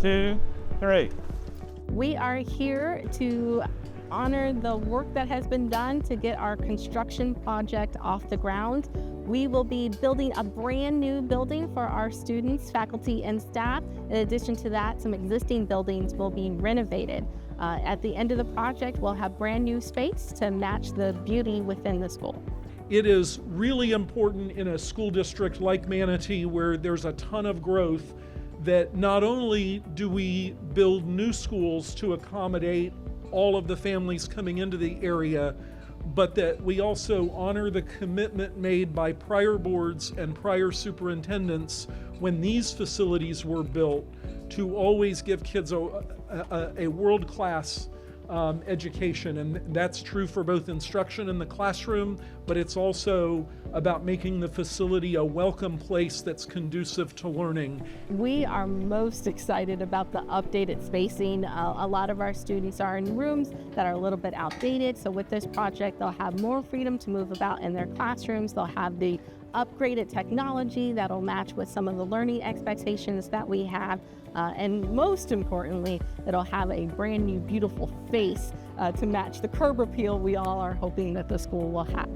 2, 3. We are here to honor the work that has been done to get our construction project off the ground. We will be building a brand new building for our students, faculty, and staff. In addition to that, some existing buildings will be renovated. At the end of the project, we'll have brand new space to match the beauty within the school. It is really important in a school district like Manatee, where there's a ton of growth, that not only do we build new schools to accommodate all of the families coming into the area, but that we also honor the commitment made by prior boards and prior superintendents when these facilities were built to always give kids a world-class education. And that's true for both instruction in the classroom, but it's also about making the facility a welcome place that's conducive to learning. We are most excited about the updated spacing. A lot of our students are in rooms that are a little bit outdated, so with this project they'll have more freedom to move about in their classrooms. They'll have the upgraded technology that'll match with some of the learning expectations that we have. And most importantly, it'll have a brand new beautiful face to match the curb appeal we all are hoping that the school will have.